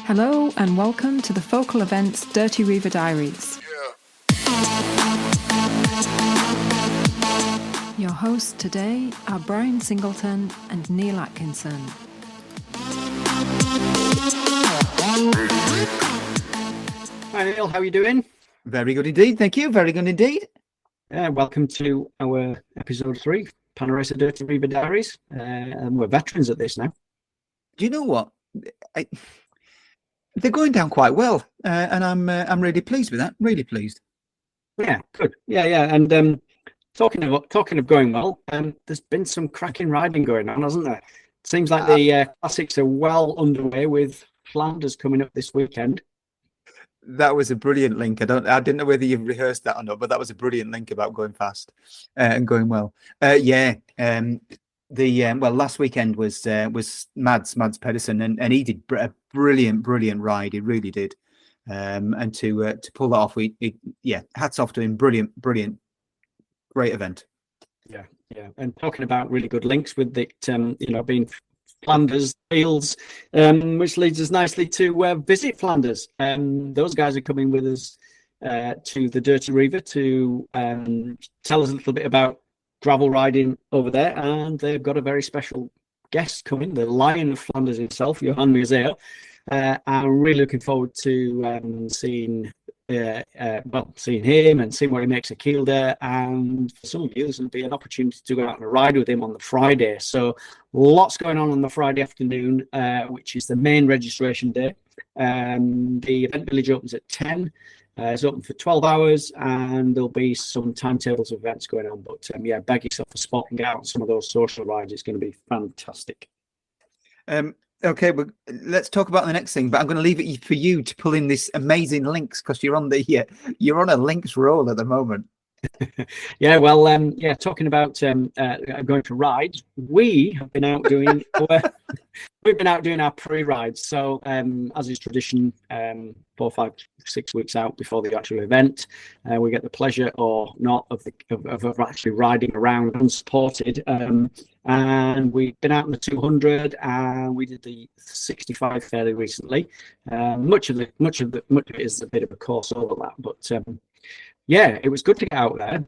Hello and welcome to the Focal Events Dirty Reiver Diaries. Your hosts today are Brian Singleton and Neil Atkinson. Hi Neil, how are you doing? Very good indeed, thank you. Very good indeed. Welcome to our episode 3, Panaracer Dirty Reiver Diaries. And we're veterans at this now. Do you know what? They're going down quite well, and I'm really pleased with that. Really pleased. Yeah, good. Yeah. And talking of going well, there's been some cracking riding going on, hasn't there? Seems like the classics are well underway with Flanders coming up this weekend. That was a brilliant link. I didn't know whether you've rehearsed that or not, but that was a brilliant link about going fast and going well. Last weekend was Mads Pedersen, and he did a brilliant ride. He really did. And to pull that off, hats off to him. Brilliant, great event. Yeah. And talking about really good links with it, being Flanders Fields, which leads us nicely to visit Flanders. Those guys are coming with us to the Dirty Reiver to tell us a little bit about gravel riding over there, and they've got a very special guest coming, the Lion of Flanders himself, Johan Museeuw. I'm really looking forward to seeing him and seeing what he makes of Kielder, and for some of you there's going to be an opportunity to go out on a ride with him on the Friday. So lots going on the Friday afternoon, which is the main registration day. The event village opens at 10. It's open for 12 hours, and there'll be some timetables of events going on. But bag yourself a spot and get out on some of those social rides. It's going to be fantastic. Okay, but let's talk about the next thing. But I'm going to leave it for you to pull in this amazing links, because you're on a links roll at the moment. Talking about going for rides, we have been out doing our pre-rides. So as is tradition, 4, 5, 6 weeks out before the actual event, we get the pleasure or not of actually riding around unsupported. And we've been out in the 200, and we did the 65 fairly recently. Much of it is a bit of a course overlap, but it was good to get out there.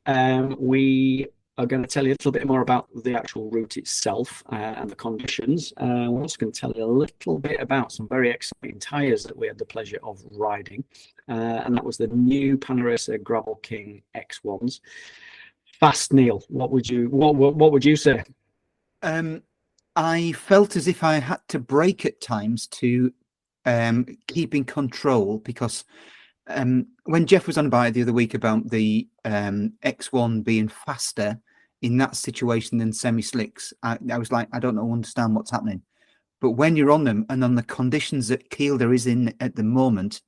We are going to tell you a little bit more about the actual route itself and the conditions. We're also going to tell you a little bit about some very exciting tyres that we had the pleasure of riding, and that was the new Panaracer Gravel King X1s. Fast, Neil. What would you say? I felt as if I had to brake at times to keep in control, because when Jeff was on about it the other week about the X1 being faster in that situation than semi-slicks, I was like, I don't understand what's happening. But when you're on them and on the conditions that Kielder is in at the moment,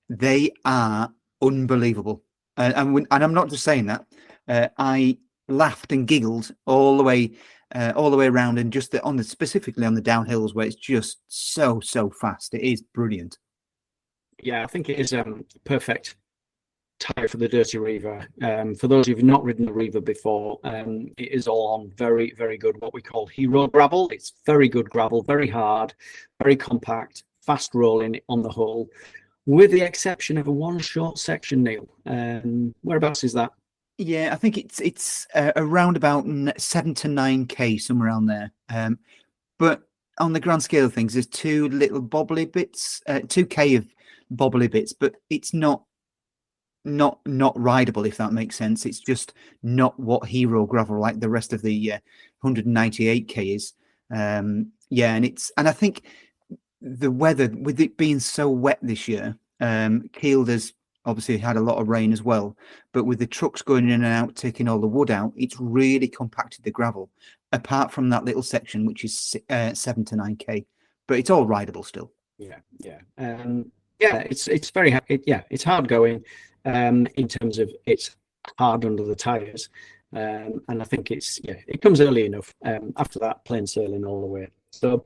they are unbelievable. And I'm not just saying that. I laughed and giggled all the way around, and just specifically on the downhills where it's just so fast. It is brilliant. Yeah, I think it is perfect tyre for the Dirty Reiver. For those who've not ridden the Reiver before, it is all on very, very good, what we call hero gravel. It's very good gravel, very hard, very compact, fast rolling on the whole, with the exception of one short section, Neil. Whereabouts is that? Yeah, I think it's around about 7 to 9k, somewhere around there. But on the grand scale of things, there's 2 little bobbly bits, 2k of bobbly bits, but it's not rideable, if that makes sense. It's just not what hero gravel like the rest of the 198k is. And I think the weather, with it being so wet this year, Kielder's obviously had a lot of rain as well, but with the trucks going in and out, taking all the wood out, it's really compacted the gravel, apart from that little section, which is 7 to 9k, but it's all rideable still. It's very it's hard going in terms of it's hard under the tires, and I think it comes early enough. After that, plain sailing all the way. So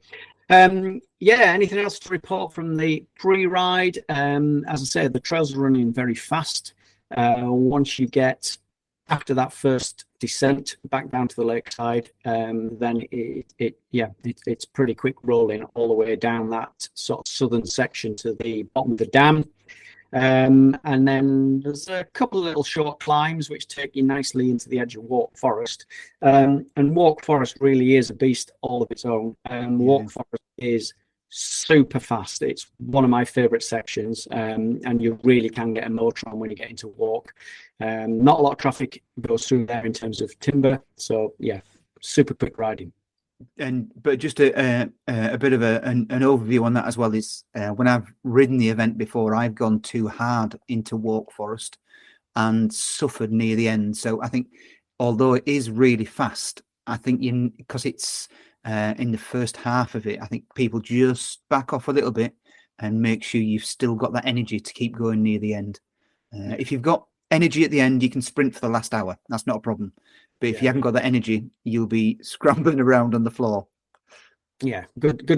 anything else to report from the pre-ride? As I said, the trails are running very fast. Once you get after that first descent back down to the lakeside, then it's pretty quick rolling all the way down that sort of southern section to the bottom of the dam. And then there's a couple of little short climbs which take you nicely into the edge of Walk Forest. And Walk Forest really is a beast all of its own. Walk Forest is super fast. It's one of my favorite sections, and you really can get a motor on when you get into Walk. Not a lot of traffic goes through there in terms of timber, so yeah, super quick riding. But just a bit of an overview on that as well is when I've ridden the event before, I've gone too hard into Walk Forest and suffered near the end. So I think although it is really fast, I think because it's in the first half of it, I think people just back off a little bit and make sure you've still got that energy to keep going near the end. If you've got energy at the end, you can sprint for the last hour. That's not a problem. But if you haven't got that energy, you'll be scrambling around on the floor. Yeah, good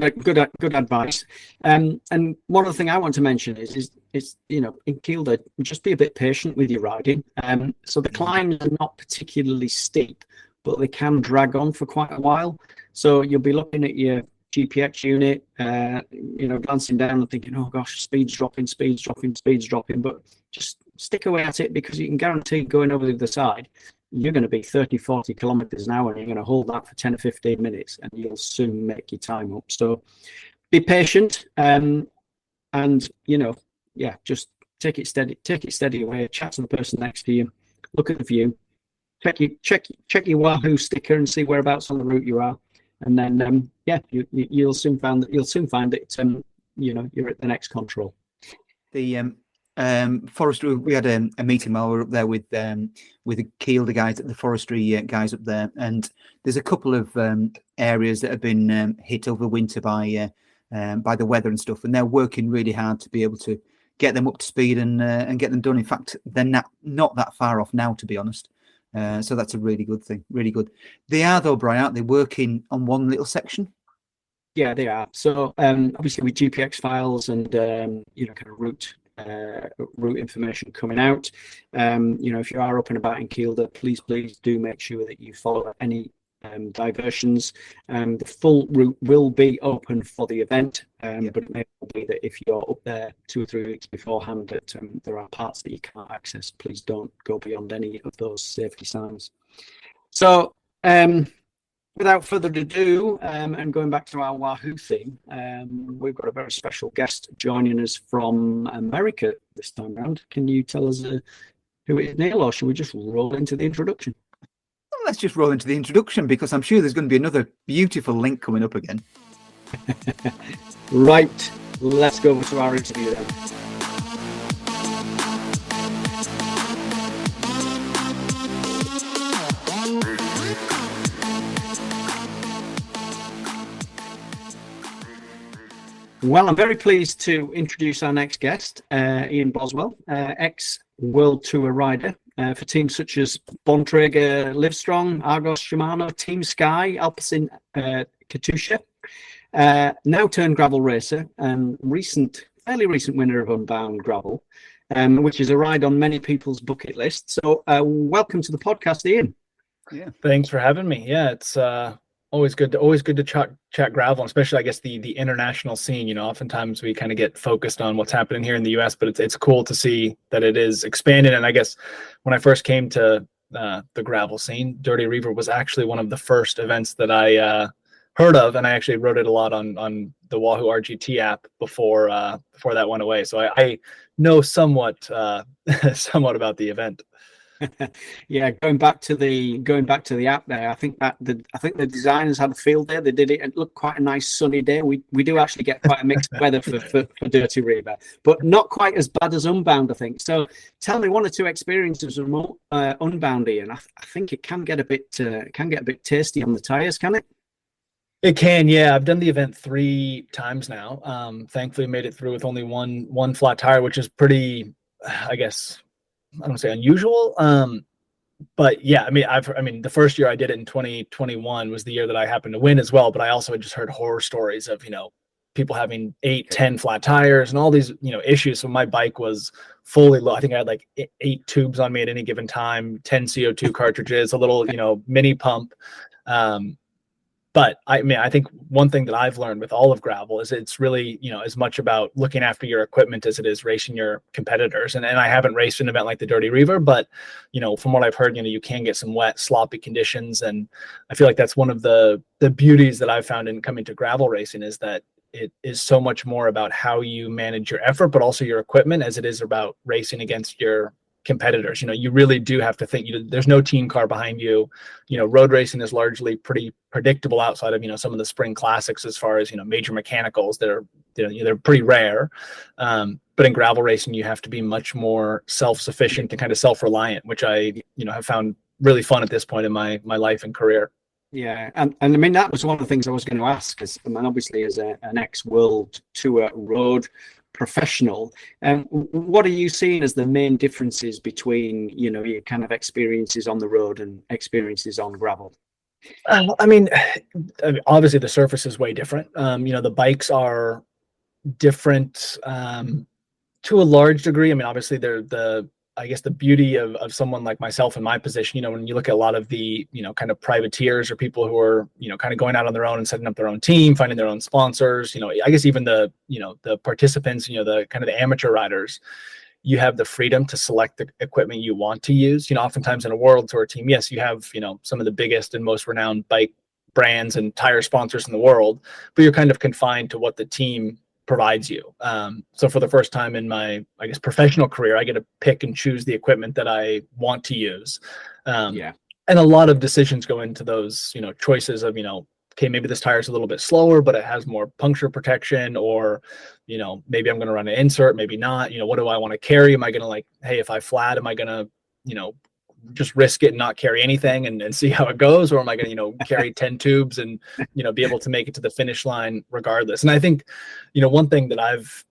advice. And one other thing I want to mention is in Kielder, just be a bit patient with your riding. So the climbs are not particularly steep, but they can drag on for quite a while. So you'll be looking at your GPX unit, glancing down and thinking, oh gosh, speed's dropping, but just stick away at it, because you can guarantee going over the other side, you're going to be 30, 40 kilometers an hour, and you're going to hold that for 10 or 15 minutes, and you'll soon make your time up. So be patient, and just take it steady away, chat to the person next to you, look at the view, check your Wahoo sticker and see whereabouts on the route you are, and then you'll soon find that you're at the next control. The forestry, we had a meeting while we were up there with the Kielder guys, the forestry guys up there, and there's a couple of areas that have been hit over winter by the weather and stuff, and they're working really hard to be able to get them up to speed and get them done. In fact, they're not that far off now, to be honest. So that's a really good thing. Really good. They are, though, Brian, aren't they, working on one little section? Yeah, they are. So obviously with GPX files and kind of route information coming out, if you are up and about in Kielder, please do make sure that you follow any diversions. The full route will be open for the event, but it may be that if you're up there 2 or 3 weeks beforehand that there are parts that you can't access. Please don't go beyond any of those safety signs. So without further ado, and going back to our Wahoo theme, we've got a very special guest joining us from America this time round. Can you tell us who it is, Neil, or should we just roll into the introduction? Well, let's just roll into the introduction, because I'm sure there's going to be another beautiful link coming up again. Right, let's go over to our interview then. Well, I'm very pleased to introduce our next guest, Ian Boswell, ex-World Tour rider for teams such as Bontrager, Livestrong, Argos Shimano, Team Sky, Alpecin Katusha, now turned gravel racer, and fairly recent winner of Unbound Gravel, which is a ride on many people's bucket list. So welcome to the podcast, Ian. Yeah, thanks for having me. Yeah, it's always good to chat gravel, especially I guess the international scene. Oftentimes we kind of get focused on what's happening here in the US, but it's cool to see that it is expanded. And I guess when I first came to the gravel scene, Dirty Reiver was actually one of the first events that I heard of, and I actually wrote it a lot on the Wahoo RGT app before that went away. So I know somewhat about the event. Yeah, going back to the app there, I think the designers had a field day. They did it. It looked quite a nice sunny day. We do actually get quite a mixed weather for Dirty Reiver, but not quite as bad as Unbound, I think. So tell me 1 or 2 experiences from Unbound, Ian. I think it can get a bit tasty on the tires, can it? It can, yeah. I've done the event 3 times now. Thankfully made it through with only one flat tire, which is pretty, I guess, I don't say unusual, but yeah, I mean, the first year I did it in 2021 was the year that I happened to win as well. But I also had just heard horror stories of people having 8-10 flat tires and all these, issues. So my bike was fully low. I think I had like 8 tubes on me at any given time, 10 CO2 cartridges, a little, mini pump. But I think one thing that I've learned with all of gravel is it's really, as much about looking after your equipment as it is racing your competitors. And I haven't raced an event like the Dirty Reiver, but, from what I've heard, you can get some wet, sloppy conditions. And I feel like that's one of the beauties that I've found in coming to gravel racing, is that it is so much more about how you manage your effort, but also your equipment, as it is about racing against your competitors. You really do have to think, there's no team car behind you. Road racing is largely pretty predictable outside of, some of the spring classics, as far as, major mechanicals that are, they're pretty rare. But in gravel racing, you have to be much more self-sufficient and kind of self-reliant, which I, have found really fun at this point in my life and career. Yeah, and I mean, that was one of the things I was going to ask, because obviously as an ex-World Tour road professional, what are you seeing as the main differences between, your kind of experiences on the road and experiences on gravel? Obviously the surface is way different. The bikes are different to a large degree. Obviously they're I guess the beauty of someone like myself in my position, when you look at a lot of the, kind of privateers or people who are, kind of going out on their own and setting up their own team, finding their own sponsors, I guess even the, the participants, the kind of the amateur riders, you have the freedom to select the equipment you want to use. Oftentimes in a world tour team, yes, you have, some of the biggest and most renowned bike brands and tire sponsors in the world, but you're kind of confined to what the team provides you. So for the first time in my, I guess, professional career, I get to pick and choose the equipment that I want to use. And a lot of decisions go into those, choices of, okay, maybe this tire is a little bit slower, but it has more puncture protection, or, maybe I'm going to run an insert, maybe not. What do I want to carry? Am I going to hey, if I flat, am I going to, just risk it and not carry anything and see how it goes? Or am I going to, carry 10 tubes and, be able to make it to the finish line regardless? And I think, one thing that I've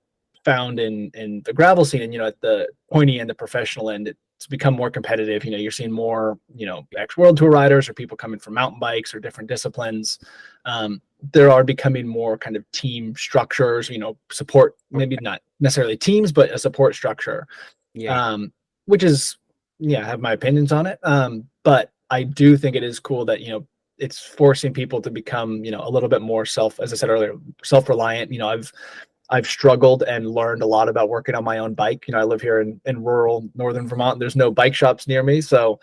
found in the gravel scene, and, at the pointy end, the professional end, it's become more competitive. You're seeing more, ex-World Tour riders or people coming from mountain bikes or different disciplines. There are becoming more kind of team structures, support, maybe not necessarily teams, but a support structure, which is, I have my opinions on it. But I do think it is cool that, it's forcing people to become, a little bit more as I said earlier, self-reliant. I've struggled and learned a lot about working on my own bike. I live here in rural northern Vermont. There's no bike shops near me. So,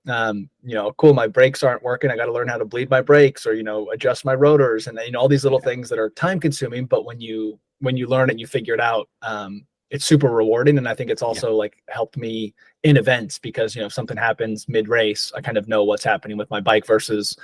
cool, my brakes aren't working. I got to learn how to bleed my brakes, or, adjust my rotors, and, all these little things that are time consuming. But when you learn it and you figure it out, it's super rewarding. And I think it's also helped me in events, because, if something happens mid race, I kind of know what's happening with my bike versus,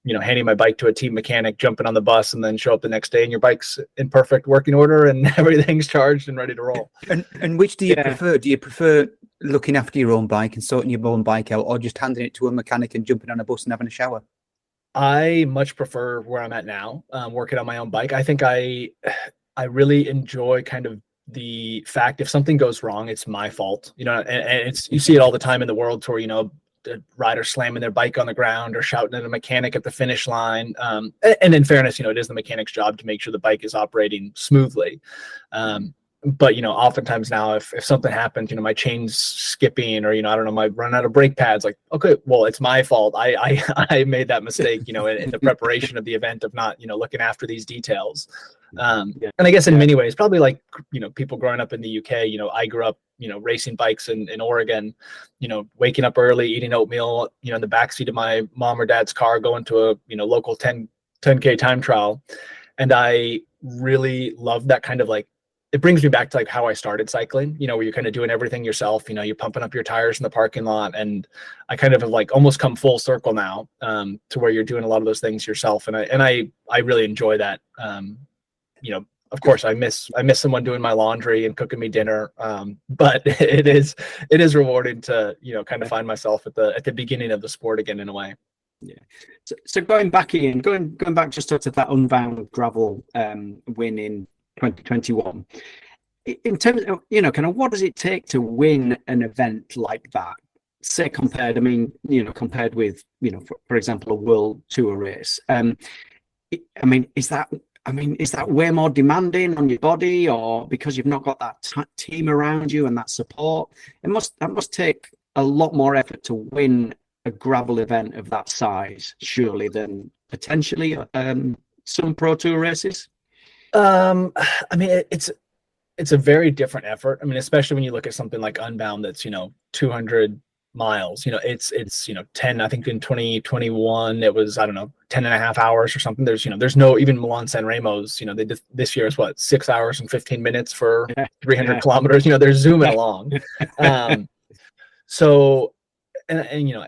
handing my bike to a team mechanic, jumping on the bus, and then show up the next day and your bike's in perfect working order and everything's charged and ready to roll. And which do you prefer? Do you prefer looking after your own bike and sorting your own bike out, or just handing it to a mechanic and jumping on a bus and having a shower? I much prefer where I'm at now, working on my own bike. I think I really enjoy kind of the fact, if something goes wrong, it's my fault, and it's, you see it all the time in the World Tour, the rider slamming their bike on the ground or shouting at a mechanic at the finish line. And in fairness, it is the mechanic's job to make sure the bike is operating smoothly. But, oftentimes now if something happens, my chain's skipping, or, I don't know, I run out of brake pads, okay, well, it's my fault. I made that mistake, in the preparation of the event, of not, looking after these details. And I guess in many ways, probably people growing up in the UK, I grew up, racing bikes in Oregon, waking up early, eating oatmeal, in the backseat of my mom or dad's car, going to a, local 10K time trial. And I really love that kind of it brings me back to how I started cycling, where you're kind of doing everything yourself, you're pumping up your tires in the parking lot. And I kind of have almost come full circle now, to where you're doing a lot of those things yourself. And I really enjoy that. Of course I miss someone doing my laundry and cooking me dinner. But it is rewarding to, kind of find myself at the beginning of the sport again, in a way. Yeah. So going back just to that Unbound Gravel win in 2021, in terms of, kind of what does it take to win an event like that? Say compared with, for example, a World Tour race. Is that I mean, is that way more demanding on your body, or because you've not got that team around you and that support? That must take a lot more effort to win a gravel event of that size, surely, than potentially some Pro Tour races. I mean, it's a very different effort. I mean, especially when you look at something like Unbound, that's 200 miles. It's 10. I think in 2021 it was, I don't know, 10 and a half hours or something. There's no, even Milan San Remo's. They did, this year is what, 6 hours and 15 minutes for 300 kilometers. They're zooming along. So. And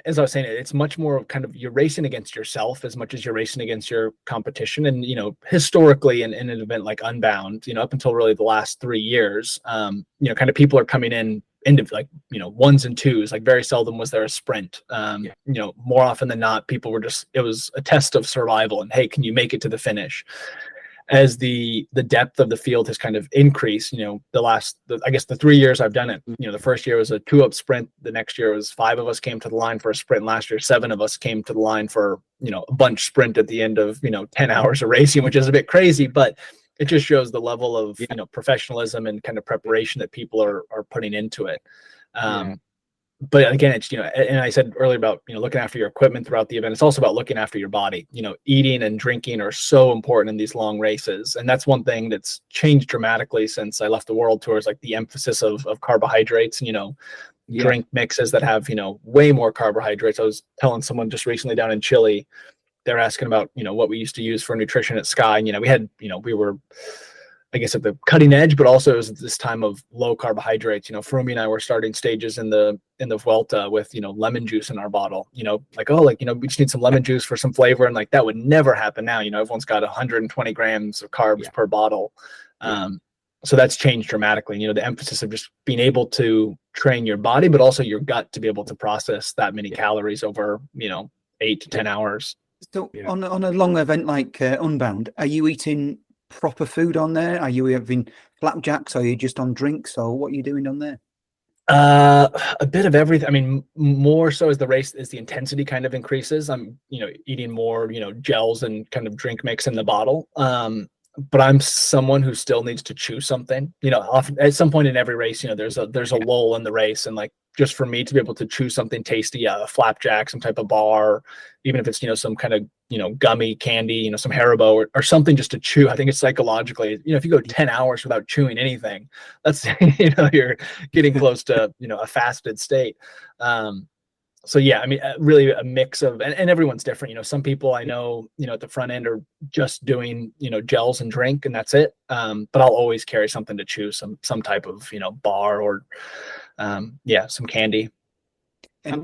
as I was saying, it's much more kind of, you're racing against yourself as much as you're racing against your competition. And historically in an event like Unbound, up until really the last 3 years, kind of people are coming in into like ones and twos. Like very seldom was there a sprint. More often than not, people were it was a test of survival. And hey, can you make it to the finish? As the depth of the field has kind of increased, I guess the 3 years I've done it, the first year was a 2-up sprint. The next year was 5 of us came to the line for a sprint. Last year, 7 of us came to the line for, a bunch sprint at the end of, 10 hours of racing, which is a bit crazy, but it just shows the level of, professionalism and kind of preparation that people are putting into it. But again, it's, and I said earlier about, looking after your equipment throughout the event. It's also about looking after your body. Eating and drinking are so important in these long races. And that's one thing that's changed dramatically since I left the World Tours, like the emphasis of carbohydrates, drink mixes that have, way more carbohydrates. I was telling someone just recently down in Chile, they're asking about, what we used to use for nutrition at Sky. And, we had, we were, I guess, at the cutting edge, but also it was this time of low carbohydrates. Froome and I were starting stages in the Vuelta with, lemon juice in our bottle, we just need some lemon juice for some flavor. And like, that would never happen now. Everyone's got 120 grams of carbs per bottle. So that's changed dramatically. The emphasis of just being able to train your body, but also your gut to be able to process that many calories over, 8 to 10 hours. So on a long event like Unbound, are you eating proper food on there? Are you having flapjacks? Are you just on drinks? Or what are you doing on there? A bit of everything. I mean, more so as the intensity kind of increases, I'm, eating more, gels and kind of drink mix in the bottle. But I'm someone who still needs to chew something, often at some point in every race, there's a lull in the race. And like, just for me to be able to chew something tasty, a flapjack, some type of bar, even if it's, some kind of, gummy candy, some Haribo or something just to chew. I think it's psychologically, if you go 10 hours without chewing anything, that's, you're getting close to, a fasted state. So yeah, I mean, really a mix of, and everyone's different. Some people I know, at the front end are just doing, gels and drink and that's it. But I'll always carry something to chew, some type of, bar or, some candy. And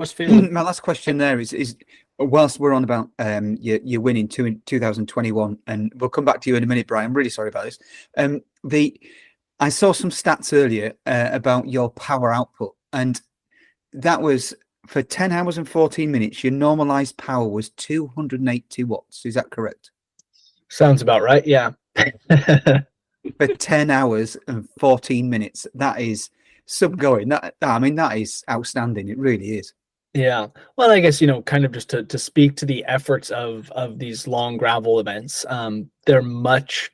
my last question there is whilst we're on about your winning in 2021, and we'll come back to you in a minute, Brian. I'm really sorry about this. I saw some stats earlier about your power output, and that was for 10 hours and 14 minutes. Your normalized power was 280 watts. Is that correct? Sounds about right. Yeah. For 10 hours and 14 minutes, that is going. That is outstanding. It really is. Yeah. Well, I guess, kind of just to speak to the efforts of these long gravel events, they're a much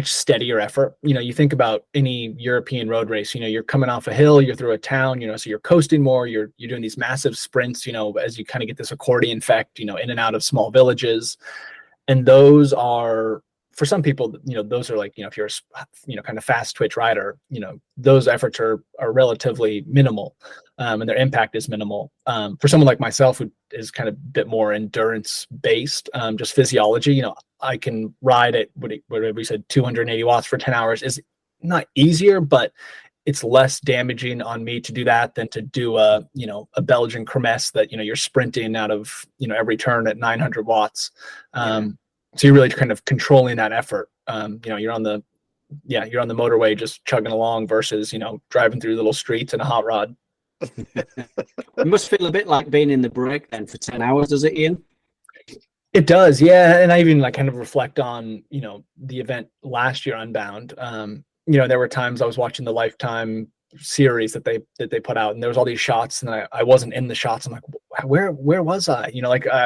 steadier effort. You think about any European road race, you're coming off a hill, you're through a town, so you're coasting more, you're doing these massive sprints, as you kind of get this accordion effect, in and out of small villages. And those are, for some people, those are like, if you're a, kind of fast twitch rider, those efforts are relatively minimal, and their impact is minimal. For someone like myself, who is kind of a bit more endurance based, just physiology, I can ride at whatever we said, 280 watts for 10 hours is not easier, but it's less damaging on me to do that than to do a Belgian kermesse that, you're sprinting out of, every turn at 900 watts. So you're really kind of controlling that effort. You're on the motorway just chugging along versus, driving through little streets in a hot rod. It must feel a bit like being in the break then for 10 hours, does it, Ian? It does, yeah. And I even kind of reflect on, the event last year, Unbound. There were times I was watching the Lifetime series that they put out, and there was all these shots, and I wasn't in the shots. I'm like, where was I?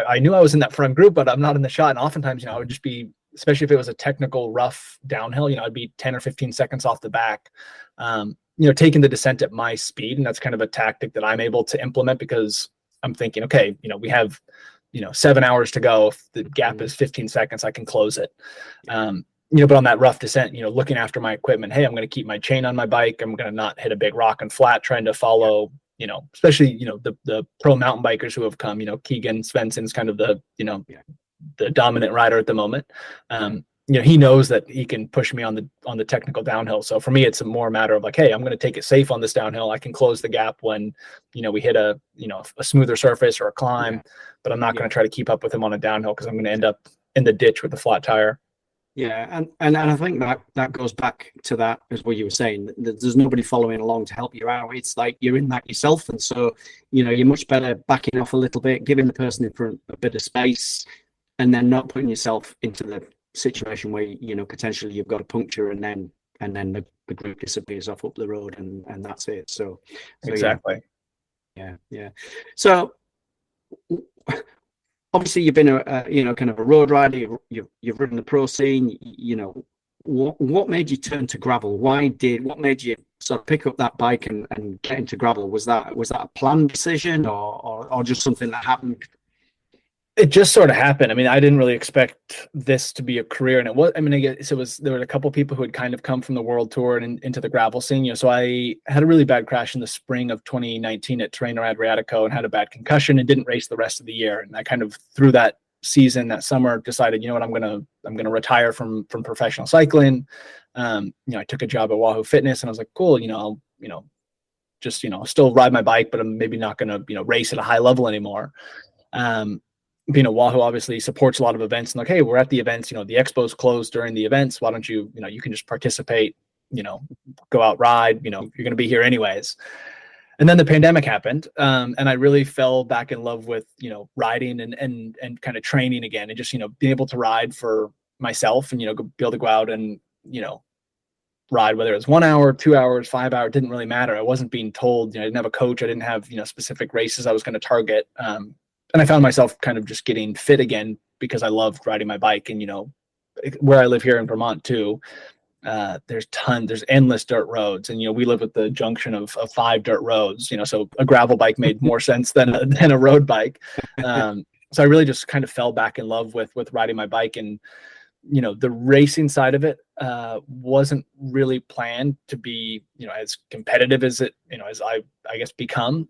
I knew I was in that front group, but I'm not in the shot. And oftentimes, I would just be especially if it was a technical rough downhill, I'd be 10 or 15 seconds off the back, taking the descent at my speed. And that's kind of a tactic that I'm able to implement because I'm thinking, okay, we have, 7 hours to go. If the gap is 15 seconds, I can close it. But on that rough descent, looking after my equipment, hey, I'm going to keep my chain on my bike. I'm going to not hit a big rock and flat, trying to follow, especially, the pro mountain bikers who have come, Keegan Svensson's kind of the dominant rider at the moment. He knows that he can push me on the technical downhill. So for me, it's a more matter of like, hey, I'm going to take it safe on this downhill. I can close the gap when, we hit a smoother surface or a climb, but I'm not going to try to keep up with him on a downhill because I'm going to end up in the ditch with a flat tire. Yeah, and I think that goes back to that, as what you were saying. There's nobody following along to help you out. It's like you're in that yourself, and so you're much better backing off a little bit, giving the person in front a bit of space, and then not putting yourself into the situation where potentially you've got a puncture, and then the group disappears off up the road, and that's it. So exactly. Yeah. So. Obviously, you've been kind of a road rider. You've ridden the pro scene. What made you turn to gravel? What made you sort of pick up that bike and get into gravel? Was that a planned decision or just something that happened? It just sort of happened. I mean, I didn't really expect this to be a career, and it was. I mean, I guess there were a couple of people who had kind of come from the world tour and into the gravel scene. So I had a really bad crash in the spring of 2019 at Terreno Adriatico and had a bad concussion and didn't race the rest of the year. And I kind of through that season, that summer, decided, what, I'm gonna retire from professional cycling. I took a job at Wahoo Fitness, and I was like, cool. I'll just still ride my bike, but I'm maybe not gonna race at a high level anymore. Wahoo obviously supports a lot of events, and like, hey, we're at the events, the expo's closed during the events. Why don't you, you can just participate, go out, ride, you're going to be here anyways. And then the pandemic happened. And I really fell back in love with, riding and kind of training again, and just, being able to ride for myself and, be able to go out and, ride, whether it was 1 hour, 2 hours, 5 hours, didn't really matter. I wasn't being told, I didn't have a coach. I didn't have, specific races I was going to target. And I found myself kind of just getting fit again because I loved riding my bike. And, where I live here in Vermont too, there's endless dirt roads. And, we live at the junction of 5 dirt roads, so a gravel bike made more sense than a road bike. So I really just kind of fell back in love with riding my bike. And, the racing side of it wasn't really planned to be, as competitive as it, as I guess become.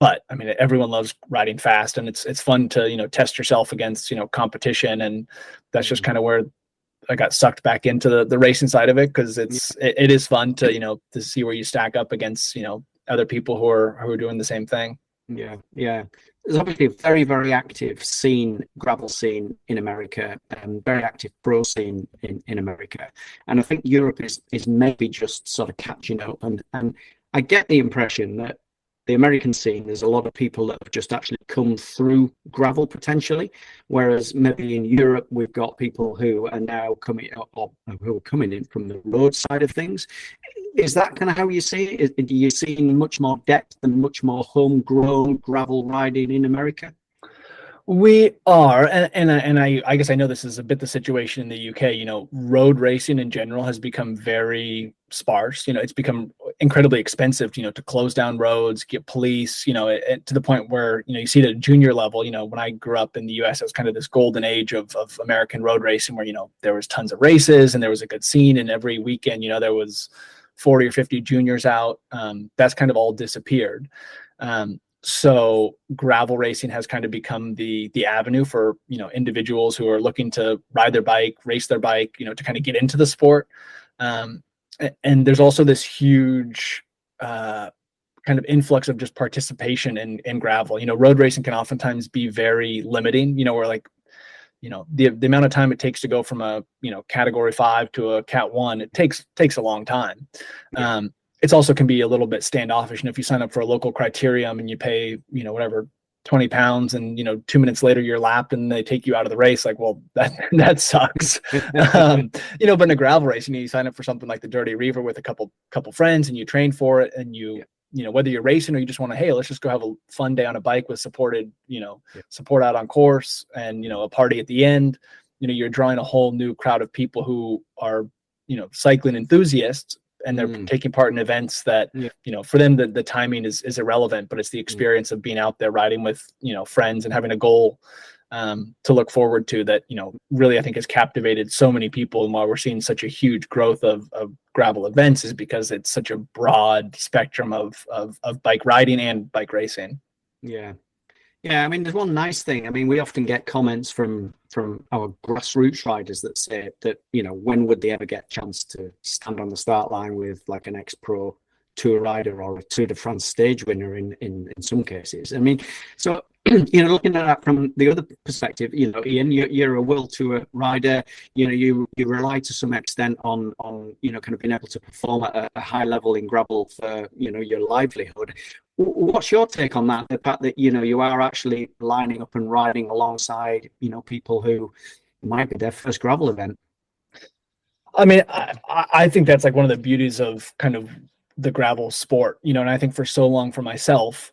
But I mean, everyone loves riding fast, and it's fun to, test yourself against, competition. And that's just kind of where I got sucked back into the racing side of it. Cause it is fun to, to see where you stack up against, other people who are doing the same thing. Yeah. There's obviously a very, very active gravel scene in America, and very active pro scene in America. And I think Europe is maybe just sort of catching up. And I get the impression that the American scene, there's a lot of people that have just actually come through gravel potentially, whereas maybe in Europe we've got people who are now coming in from the road side of things. Is that kind of how you see it? Are you seeing much more depth and much more homegrown gravel riding in America? We are, and I guess I know this is a bit the situation in the UK. Road racing in general has become very sparse. It's become incredibly expensive, to close down roads, get police, to the point where, you see it at junior level. When I grew up in the US, it was kind of this golden age of American road racing where, there was tons of races and there was a good scene, and every weekend, there was 40 or 50 juniors out. That's kind of all disappeared. So gravel racing has kind of become the avenue for, individuals who are looking to ride their bike, race their bike, to kind of get into the sport. And there's also this huge kind of influx of just participation in gravel. Road racing can oftentimes be very limiting, where like, the amount of time it takes to go from a, category 5 to a cat 1, it takes a long time. Yeah. It's also can be a little bit standoffish. And if you sign up for a local criterium and you pay, whatever, 20 pounds and, 2 minutes later you're lapped and they take you out of the race, like, well, that sucks. But in a gravel race, you sign up for something like the Dirty Reiver with a couple friends, and you train for it, and whether you're racing or you just want to, hey, let's just go have a fun day on a bike with supported, support out on course and, a party at the end. you're drawing a whole new crowd of people who are, cycling enthusiasts, and they're taking part in events that, for them, the timing is irrelevant, but it's the experience of being out there riding with, friends and having a goal to look forward to that, really, I think has captivated so many people. And why we're seeing such a huge growth of gravel events is because it's such a broad spectrum of bike riding and bike racing. Yeah. Yeah, I mean, there's one nice thing. I mean, we often get comments from our grassroots riders that say that, when would they ever get a chance to stand on the start line with like an ex-pro tour rider or a Tour de France stage winner in some cases. I mean, so, looking at that from the other perspective, Ian, you're a world tour rider, you rely to some extent on kind of being able to perform at a high level in gravel for, your livelihood. What's your take on that? The fact that, you are actually lining up and riding alongside, people who might be their first gravel event. I mean, I think that's like one of the beauties of kind of the gravel sport, and I think for so long for myself,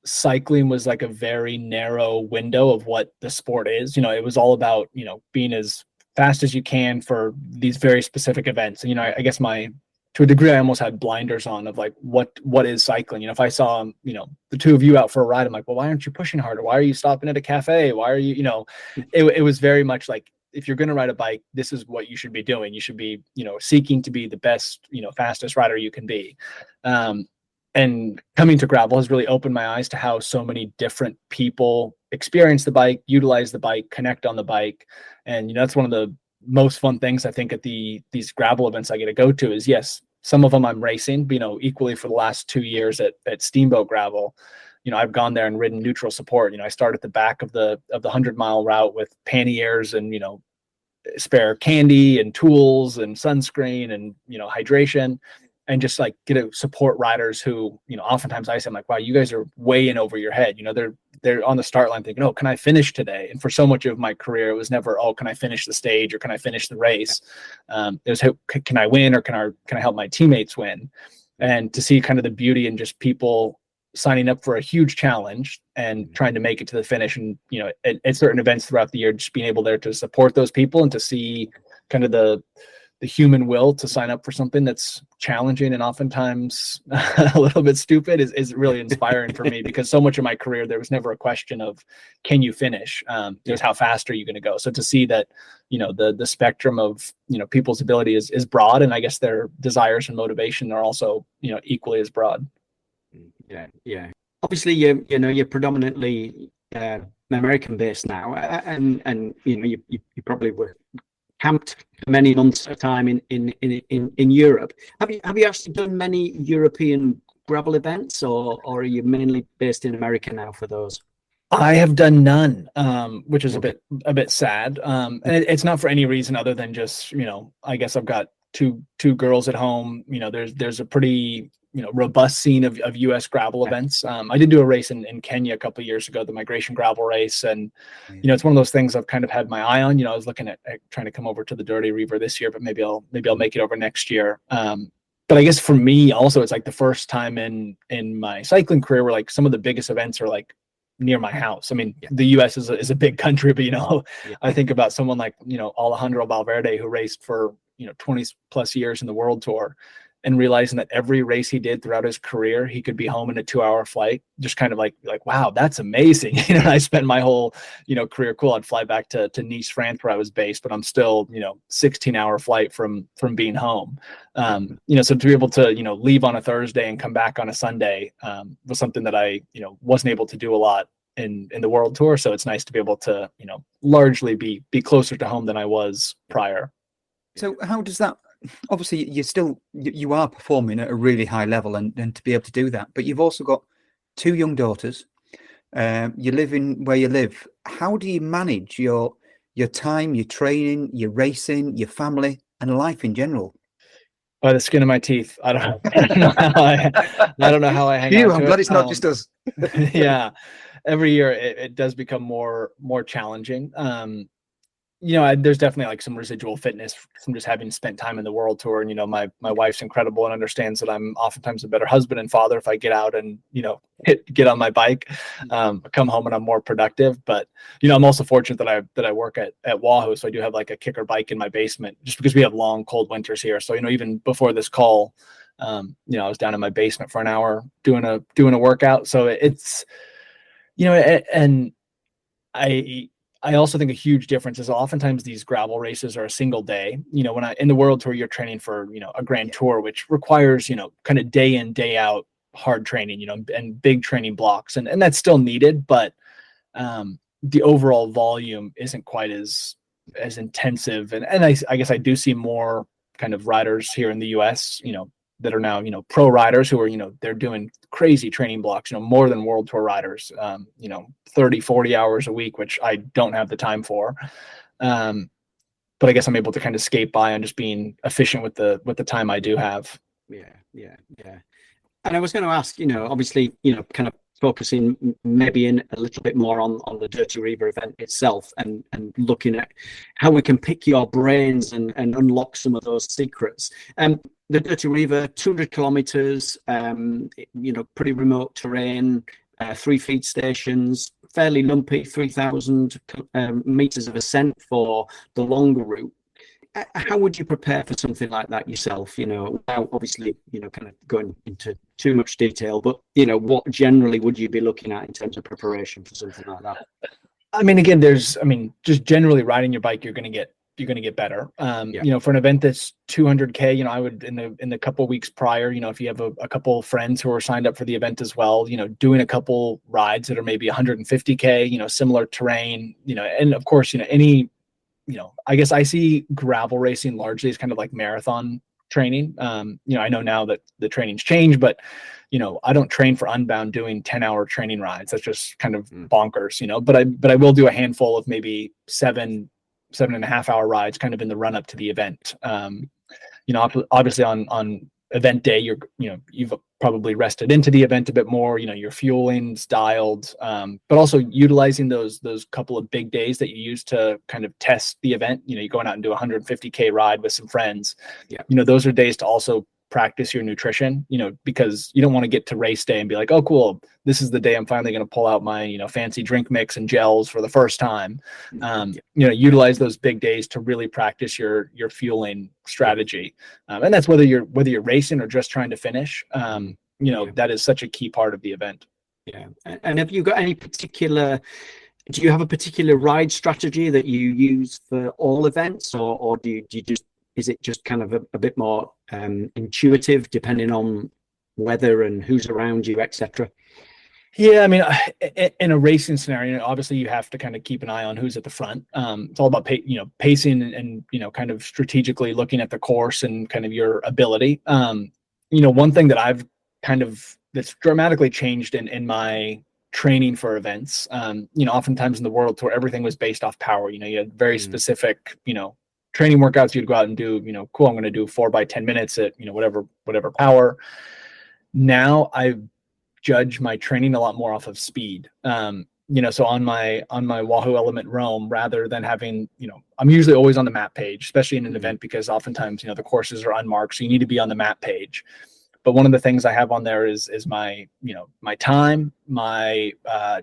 cycling was like a very narrow window of what the sport is. It was all about, being as fast as you can for these very specific events. And, I guess to a degree, I almost had blinders on of like, what is cycling? If I saw, the two of you out for a ride, I'm like, well, why aren't you pushing harder? Why are you stopping at a cafe? Why are you, it was very much like, if you're going to ride a bike, this is what you should be doing. You should be, seeking to be the best, fastest rider you can be. And coming to gravel has really opened my eyes to how so many different people experience the bike, utilize the bike, connect on the bike. And, that's one of the most fun things I think at these gravel events I get to go to is, yes, some of them I'm racing, equally for the last 2 years at Steamboat Gravel. I've gone there and ridden neutral support. I start at the back of the 100-mile route with panniers and, spare candy and tools and sunscreen and, hydration, and just like get to support riders who, oftentimes I say, I'm like, wow, you guys are way in over your head. They're on the start line thinking, oh, can I finish today? And for so much of my career, it was never, oh, can I finish the stage or can I finish the race? It was, can I win or can I help my teammates win? And to see kind of the beauty in just people signing up for a huge challenge and trying to make it to the finish, and at certain events throughout the year, just being able there to support those people and to see kind of the human will to sign up for something that's challenging and oftentimes a little bit stupid is really inspiring for me, because so much of my career there was never a question of can you finish, just how fast are you going to go. So to see that the spectrum of people's ability is broad, and I guess their desires and motivation are also equally as broad. Yeah. Obviously, you're predominantly American based now, and you probably were camped for many months at a time in Europe. Have you actually done many European gravel events, or are you mainly based in America now for those? I have done none, which is a bit sad. And it's not for any reason other than just I guess I've got two girls at home. There's a pretty robust scene of U.S. gravel events. I did do a race in Kenya a couple of years ago, the Migration Gravel Race, and it's one of those things I've kind of had my eye on. I was looking at trying to come over to the Dirty Reiver this year, but maybe I'll make it over next year. But I guess for me also, it's like the first time in my cycling career where like some of the biggest events are like near my house. I mean, the U.S. is a big country, but I think about someone like Alejandro Valverde, who raced for 20 plus years in the World Tour, and realizing that every race he did throughout his career, he could be home in a 2-hour flight. Just kind of like, wow, that's amazing. I spent my whole, career, cool. I'd fly back to Nice, France, where I was based, but I'm still, 16-hour flight from being home. So to be able to, leave on a Thursday and come back on a Sunday was something that I, wasn't able to do a lot in the World Tour. So it's nice to be able to, largely be closer to home than I was prior. So how does that, obviously you are performing at a really high level and to be able to do that, but you've also got 2 young daughters. You live in where you live. How do you manage your time, your training, your racing, your family and life in general? By the skin of my teeth. I don't know how I hang on to I'm glad it's not just us. Yeah. Every year it does become more challenging. there's definitely like some residual fitness from just having spent time in the world tour. And, my wife's incredible and understands that I'm oftentimes a better husband and father if I get out and, get on my bike, come home and I'm more productive. But, I'm also fortunate that I work at Wahoo. So I do have like a kicker bike in my basement just because we have long, cold winters here. So, even before this call, I was down in my basement for an hour doing a workout. So it's, and I also think a huge difference is oftentimes these gravel races are a single day. When in the World Tour, you're training for, a Grand Tour, which requires, kind of day in, day out hard training, and big training blocks. And that's still needed, but the overall volume isn't quite as intensive. And I guess I do see more kind of riders here in the US, that are now, pro riders who are, they're doing crazy training blocks, more than World Tour riders, 30, 40 hours a week, which I don't have the time for. But I guess I'm able to kind of skate by on just being efficient with the time I do have. Yeah. And I was going to ask, obviously, kind of focusing maybe in a little bit more on the Dirty Reiver event itself and looking at how we can pick your brains and unlock some of those secrets. The Dirty Reiver, 200 kilometers, pretty remote terrain, 3 feed stations, fairly lumpy, 3,000 meters of ascent for the longer route. How would you prepare for something like that yourself? Without obviously, kind of going into too much detail, but what generally would you be looking at in terms of preparation for something like that? I mean, again, just generally riding your bike, you're going to get better. For an event that's 200K, I would in the couple weeks prior, if you have a couple friends who are signed up for the event as well, doing a couple rides that are maybe 150K, similar terrain, and of course, any, I guess I see gravel racing largely as kind of like marathon training. I know now that the training's changed, but I don't train for Unbound doing 10-hour training rides. That's just kind of bonkers, but I will do a handful of maybe 7.5 hour rides kind of in the run up to the event. Obviously on event day, you've probably rested into the event a bit more, your fueling's dialed, but also utilizing those couple of big days that you use to kind of test the event. You're going out and do a 150K ride with some friends. Those are days to also practice your nutrition, because you don't want to get to race day and be like, oh, cool, this is the day I'm finally going to pull out my, fancy drink mix and gels for the first time. Utilize those big days to really practice your fueling strategy. And that's whether you're racing or just trying to finish, that is such a key part of the event. Yeah. And have you got do you have a particular ride strategy that you use for all events, or do you just, is it just kind of a bit more intuitive depending on weather and who's around you, etc.? Yeah, I mean, in a racing scenario, obviously you have to kind of keep an eye on who's at the front. It's all about pacing and kind of strategically looking at the course and kind of your ability. One thing that I've that's dramatically changed in my training for events. Oftentimes in the World Tour, everything was based off power. You had very specific, training workouts you'd go out and do, cool, I'm going to do 4 by 10 minutes at, whatever power. Now I judge my training a lot more off of speed. So on my Wahoo Element Roam, rather than having, I'm usually always on the map page, especially in an event, because oftentimes, the courses are unmarked. So you need to be on the map page. But one of the things I have on there is my, my time, my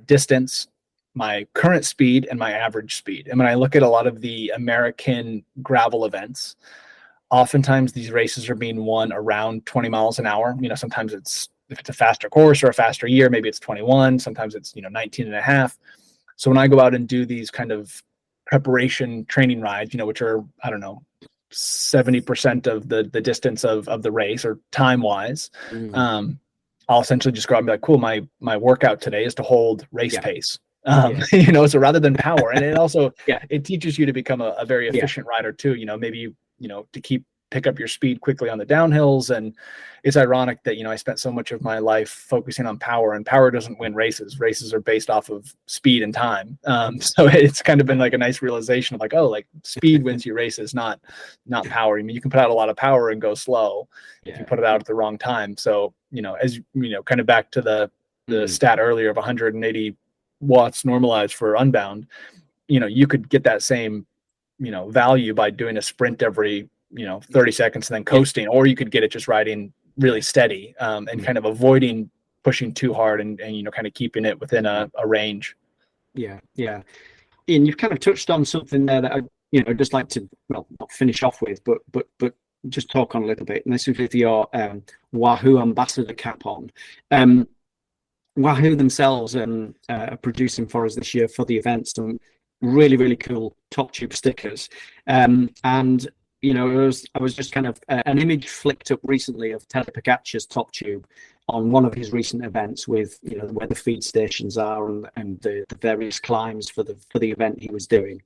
distance, my current speed, and my average speed. And when I look at a lot of the American gravel events, oftentimes these races are being won around 20 miles an hour. Sometimes if it's a faster course or a faster year, maybe it's 21, sometimes it's, 19 and a half. So when I go out and do these kind of preparation training rides, which are, 70% of the distance of the race or time wise, I'll essentially just go out and be like, cool, my workout today is to hold race pace. So rather than power, and it also, it teaches you to become a very efficient rider too, maybe, to pick up your speed quickly on the downhills. And it's ironic that, I spent so much of my life focusing on power, and power doesn't win races. Races are based off of speed and time. So it's kind of been like a nice realization of like, oh, like speed wins you races, not power. I mean, you can put out a lot of power and go slow if you put it out at the wrong time. So, as kind of back to the stat earlier of 180 watts normalized for Unbound, you could get that same value by doing a sprint every 30 seconds and then coasting, or you could get it just riding really steady, and kind of avoiding pushing too hard and kind of keeping it within a range. Yeah. Ian, you've kind of touched on something there that I just like to, well, not finish off with, but just talk on a little bit. And this is with your Wahoo Ambassador cap on. Wahoo themselves are producing for us this year for the event some really, really cool top tube stickers. And I was just kind of an image flicked up recently of Teddy Pocaccia's top tube on one of his recent events with where the feed stations are and the various climbs for the event he was doing.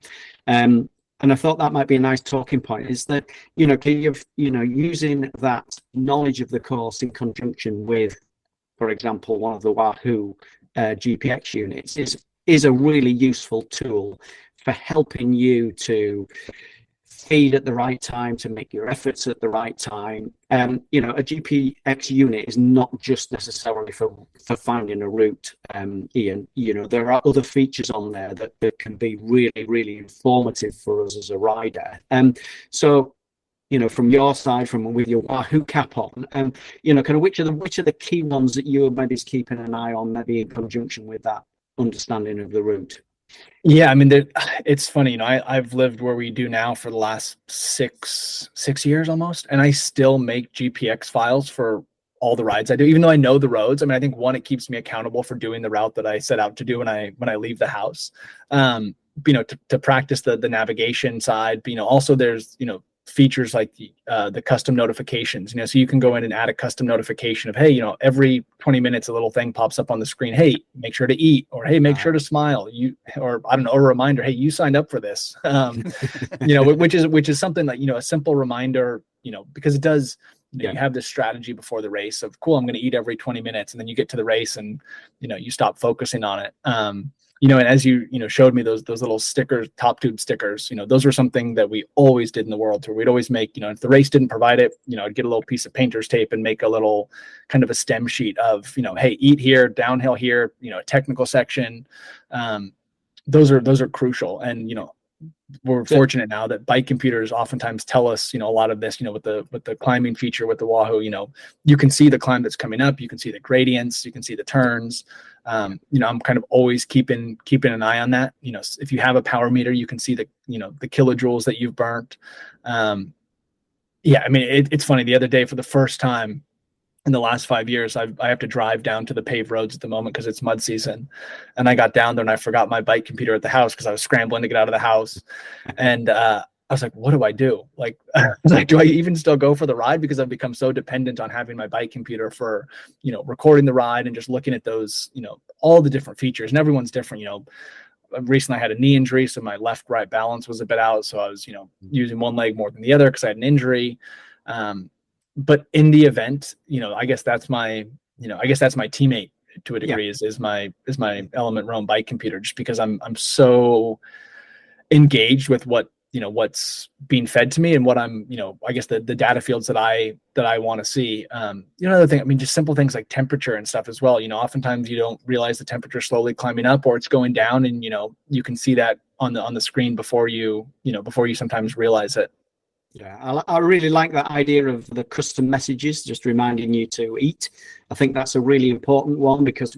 And I thought that might be a nice talking point, is that using that knowledge of the course in conjunction with, for example, one of the Wahoo GPX units is a really useful tool for helping you to feed at the right time, to make your efforts at the right time. A GPX unit is not just necessarily for finding a route, Ian. There are other features on there that can be really, really informative for us as a rider. So from your side, with your Wahoo cap on, kind of which are the key ones that you are maybe keeping an eye on, maybe in conjunction with that understanding of the route? Yeah, I mean, it's funny, I've lived where we do now for the last six years almost, and I still make GPX files for all the rides I do, even though I know the roads. I mean, I think one, it keeps me accountable for doing the route that I set out to do when I leave the house. To practice the navigation side. Also there's features like the custom notifications, so you can go in and add a custom notification of, hey, every 20 minutes a little thing pops up on the screen, hey, make sure to eat, or hey, make sure to smile, or I don't know, a reminder, hey, you signed up for this. Which is something that a simple reminder, because it does, you have this strategy before the race of, cool, I'm going to eat every 20 minutes, and then you get to the race and you stop focusing on it. And as you showed me those little stickers, top tube stickers, those were something that we always did in the world tour. We'd always make, if the race didn't provide it, I'd get a little piece of painter's tape and make a little kind of a stem sheet of, hey, eat here, downhill here, a technical section. Those are crucial. And, we're fortunate now that bike computers oftentimes tell us, a lot of this, with the climbing feature with the Wahoo, you can see the climb that's coming up, you can see the gradients, you can see the turns. I'm kind of always keeping an eye on that. If you have a power meter, you can see the kilojoules that you've burnt. I mean, it's funny, the other day, for the first time in the last 5 years, I have to drive down to the paved roads at the moment because it's mud season. And I got down there and I forgot my bike computer at the house because I was scrambling to get out of the house. And I was like, what do I do? Like, do I even still go for the ride? Because I've become so dependent on having my bike computer for, recording the ride and just looking at those, all the different features. And everyone's different. Recently I had a knee injury, so my left-right balance was a bit out. So I was, using one leg more than the other because I had an injury. But in the event, I guess that's my teammate to a degree, is my Element Roam bike computer, just because I'm so engaged with what's being fed to me and what I'm, I guess the data fields that I want to see. Another thing, I mean, just simple things like temperature and stuff as well. Oftentimes you don't realize the temperature slowly climbing up or it's going down, and you can see that on the screen before you sometimes realize it. Yeah, I really like that idea of the custom messages, just reminding you to eat. I think that's a really important one because,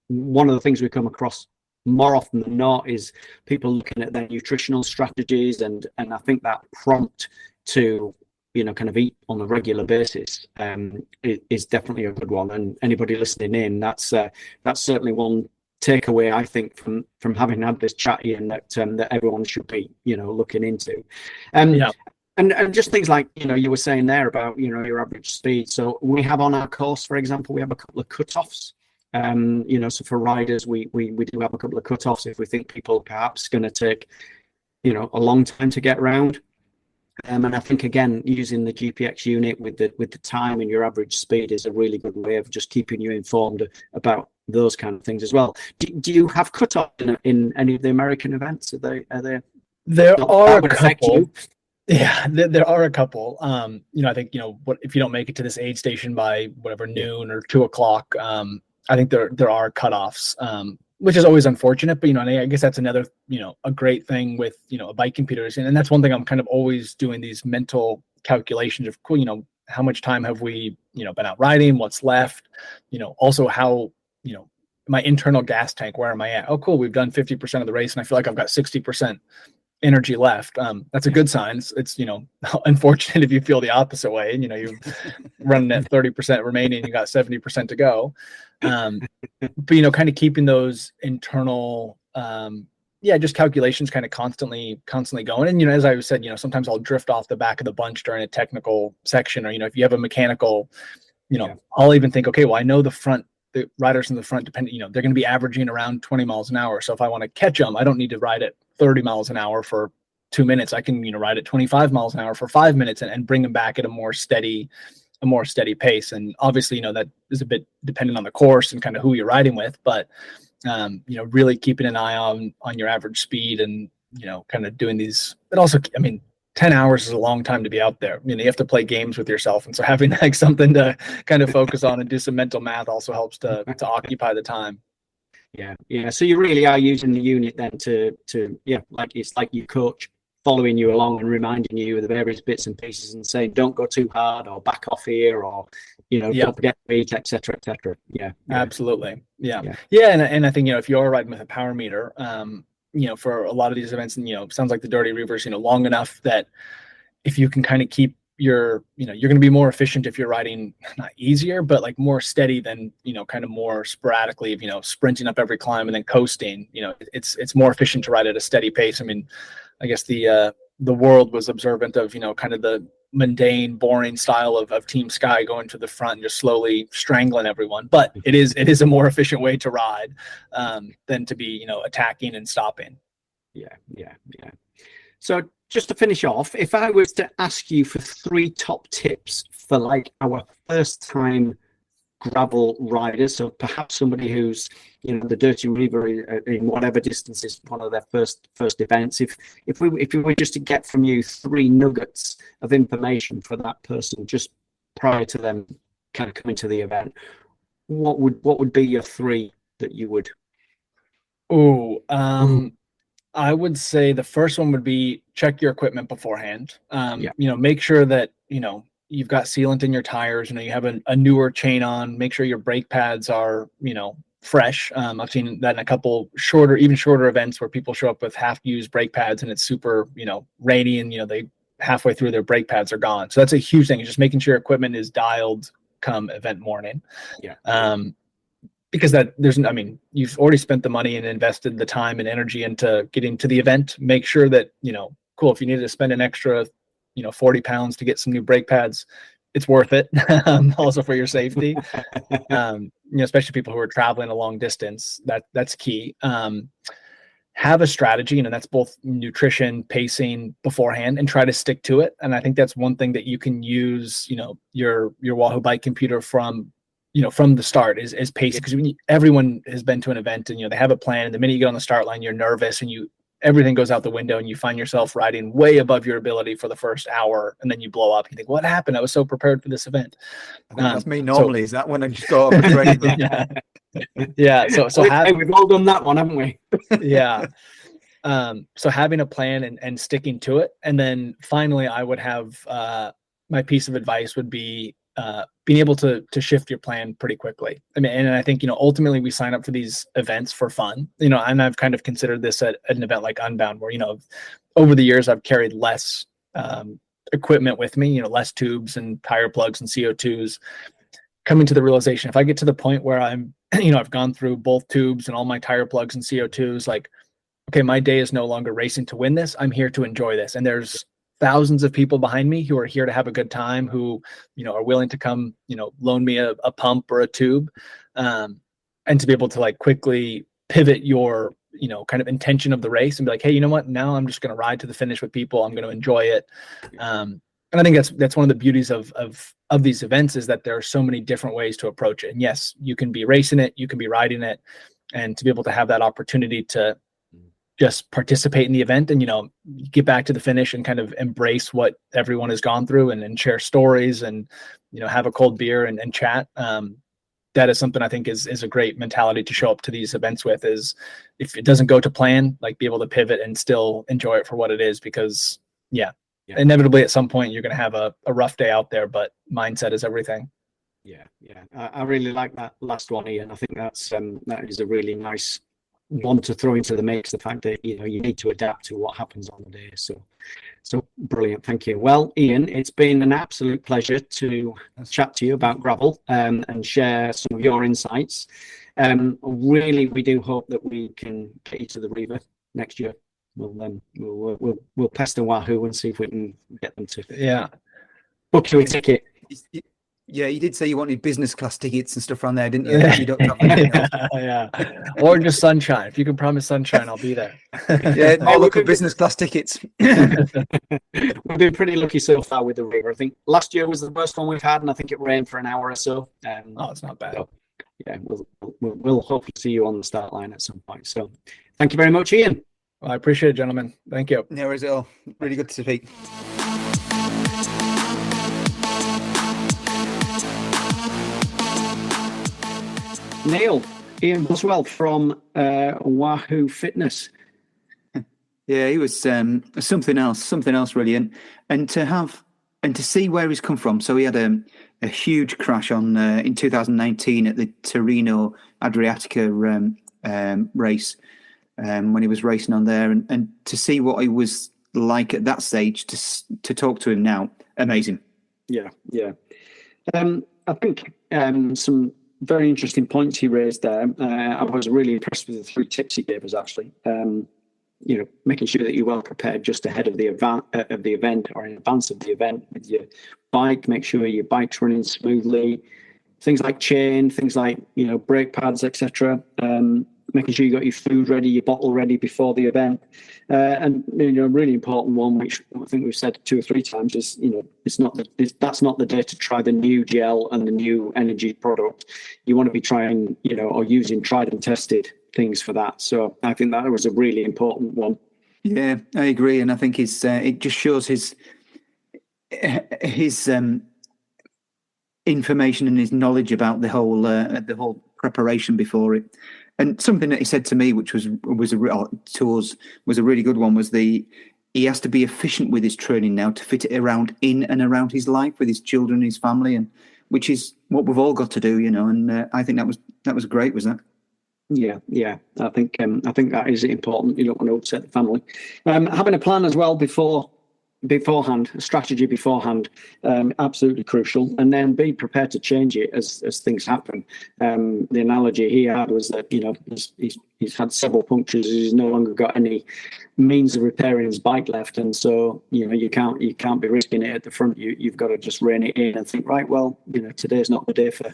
one of the things we come across more often than not is people looking at their nutritional strategies, and I think that prompt to, kind of eat on a regular basis is definitely a good one. And anybody listening in, that's certainly one takeaway, I think, from having had this chat, Ian, that everyone should be looking into. And just things like you were saying there about your average speed. So we have on our course, for example, we have a couple of cutoffs. So for riders, we do have a couple of cutoffs if we think people are perhaps going to take a long time to get around. And I think, again, using the GPX unit with the time and your average speed is a really good way of just keeping you informed about those kind of things as well. Do you have cutoffs in any of the American events? Are they? There are a couple. Yeah, there are a couple. I think what if you don't make it to this aid station by whatever noon or 2 o'clock. I think there are cutoffs. which is always unfortunate, but, and I guess that's another, a great thing with, a bike computer is, and that's one thing I'm kind of always doing these mental calculations of, cool, how much time have we, been out riding, what's left, also how, my internal gas tank, where am I at? Oh, cool. We've done 50% of the race and I feel like I've got 60% energy left. That's a good sign. It's unfortunate if you feel the opposite way, and you're running at 30% remaining, you got 70% to go. But kind of keeping those internal just calculations kind of constantly going. And as I said, sometimes I'll drift off the back of the bunch during a technical section, or if you have a mechanical, I'll even think, okay, well, I know the riders in the front, depending, they're going to be averaging around 20 miles an hour. So if I want to catch them, I don't need to ride at 30 miles an hour for 2 minutes. I can, ride at 25 miles an hour for 5 minutes and bring them back at a more steady pace. And obviously, that is a bit dependent on the course and kind of who you're riding with, but, really keeping an eye on your average speed and, kind of doing these, but also, 10 hours is a long time to be out there. You have to play games with yourself. And so having like something to kind of focus on and do some mental math also helps to occupy the time. Yeah. So you really are using the unit then to like it's like your coach following you along and reminding you of the various bits and pieces and saying, don't go too hard or back off here or, don't forget to eat, etc. Yeah. Absolutely. Yeah. And I think, if you're riding with a power meter, for a lot of these events, and sounds like the Dirty Reivers, long enough that if you can kind of keep your, you're going to be more efficient if you're riding, not easier, but like more steady than, kind of more sporadically, sprinting up every climb and then coasting. It's more efficient to ride at a steady pace. I guess the world was observant of, kind of the mundane, boring style of Team Sky going to the front and just slowly strangling everyone. But it is a more efficient way to ride than to be, attacking and stopping. Yeah. So just to finish off, if I was to ask you for 3 top tips for like our first time gravel riders, so perhaps somebody who's the Dirty Reiver in whatever distance is one of their first events, if we were just to get from you 3 nuggets of information for that person just prior to them kind of coming to the event, what would be your 3 that you would? I would say the first one would be check your equipment beforehand. Make sure that you've got sealant in your tires, you have a newer chain on, make sure your brake pads are, fresh. I've seen that in a couple even shorter events where people show up with half-used brake pads and it's super, rainy and, they halfway through their brake pads are gone. So that's a huge thing. It's just making sure your equipment is dialed come event morning. Because you've already spent the money and invested the time and energy into getting to the event. Make sure that, cool, if you needed to spend an extra 40 pounds to get some new brake pads, it's worth it. Also for your safety, especially people who are traveling a long distance, that's key. Have a strategy, and that's both nutrition, pacing beforehand, and try to stick to it. And I think that's one thing that you can use, your Wahoo bike computer from the start is pacing, because everyone has been to an event and, they have a plan, and the minute you get on the start line, you're nervous and everything goes out the window and you find yourself riding way above your ability for the first hour, and then you blow up. You think, what happened? I was so prepared for this event. I think that's me normally. Is that when I just go up a train? Yeah. So we've all done that one, haven't we? Yeah. So having a plan and sticking to it. And then finally, I would have my piece of advice would be being able to shift your plan pretty quickly. And I think, ultimately we sign up for these events for fun, and I've kind of considered this at an event like Unbound, where, over the years I've carried less equipment with me, less tubes and tire plugs and CO2s, coming to the realization, if I get to the point where I'm, I've gone through both tubes and all my tire plugs and CO2s, like, okay, my day is no longer racing to win this. I'm here to enjoy this. And there's thousands of people behind me who are here to have a good time, who, are willing to come, loan me a pump or a tube, and to be able to like quickly pivot your, kind of intention of the race and be like, hey, you know what? Now I'm just going to ride to the finish with people. I'm going to enjoy it. And I think that's one of the beauties of these events, is that there are so many different ways to approach it. And yes, you can be racing it, you can be riding it, and to be able to have that opportunity to just participate in the event and, get back to the finish and kind of embrace what everyone has gone through and share stories and, have a cold beer and chat. that is something I think is a great mentality to show up to these events with. Is if it doesn't go to plan, like be able to pivot and still enjoy it for what it is, because inevitably at some point you're going to have a rough day out there, but mindset is everything. Yeah, I really like that last one, Ian. I think that is a really nice one to throw into the mix. The fact that you need to adapt to what happens on the day. So brilliant. Thank you. Well, Ian, it's been an absolute pleasure to chat to you about gravel and share some of your insights. Really, we do hope that we can get you to the Reiver next year. We'll pester Wahoo and see if we can get them to book you a ticket. Yeah, you did say you wanted business class tickets and stuff around there, didn't you? You don't have yeah, or just sunshine. If you can promise sunshine, I'll be there. Yeah, more look at business class tickets. We've been pretty lucky so far with the Reiver. I think last year was the worst one we've had, and I think it rained for an hour or so. It's not bad. So, yeah, we'll hopefully see you on the start line at some point. So, thank you very much, Ian. Well, I appreciate it, gentlemen. Thank you. No worries at all. Really good to speak. Neil, Ian Boswell from Wahoo Fitness. Yeah, he was something else really, and to see where he's come from. So he had a huge crash on in 2019 at the Torino Adriatica race when he was racing on there, and to see what he was like at that stage, to talk to him now, amazing. Yeah. I think some very interesting points he raised there. I was really impressed with the 3 tips he gave us, actually. Making sure that you're well prepared just ahead of the event or in advance of the event with your bike. Make sure your bike's running smoothly. Things like chain, things like brake pads, etc. Making sure you got your food ready, your bottle ready before the event. And a really important one, which I think we've said 2 or 3 times, is that's not the day to try the new gel and the new energy product. You want to be trying or using tried and tested things for that. So I think that was a really important one. Yeah, I agree, and I think it just shows his information and his knowledge about the whole preparation before it. And something that he said to me, which was a really good one, was he has to be efficient with his training now to fit it in and around his life with his children, his family, and which is what we've all got to do, And I think that was great, was that? Yeah. I think that is important. You don't want to upset the family. Having a plan as well beforehand, a strategy beforehand, absolutely crucial, and then be prepared to change it as things happen. The analogy he had was that he's had several punctures. He's no longer got any means of repairing his bike left, and so you can't be risking it at the front. You've got to just rein it in and think, right, well, today's not the day for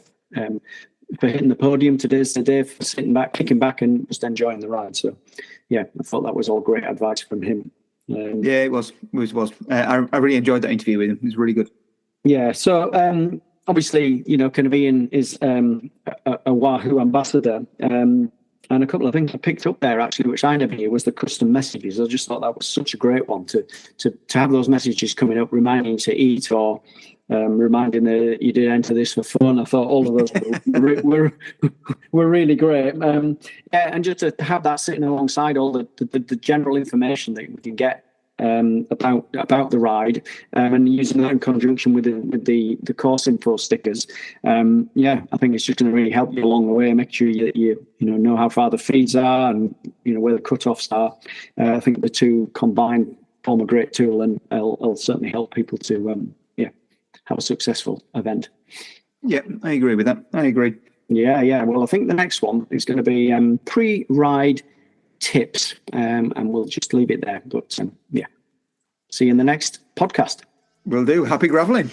hitting the podium. Today's the day for sitting back, kicking back, and just enjoying the ride. So yeah, I thought that was all great advice from him. Yeah, it was. I really enjoyed that interview with him. It was really good. Yeah. So obviously, Ian is a Wahoo ambassador, and a couple of things I picked up there actually, which I never knew, was the custom messages. I just thought that was such a great one to have those messages coming up, reminding you to eat or reminding that you did enter this for fun. I thought all of those were really great. And just to have that sitting alongside all the general information that we can get about the ride, and using that in conjunction with the course info stickers. I think it's just going to really help you along the way. Make sure that you know how far the feeds are and where the cutoffs are. I think the two combined form a great tool, and it'll certainly help people to have a successful event. Yeah, I agree with that. I agree. Yeah. Well, I think the next one is going to be pre-ride tips, and we'll just leave it there. But see you in the next podcast. Will do. Happy graveling.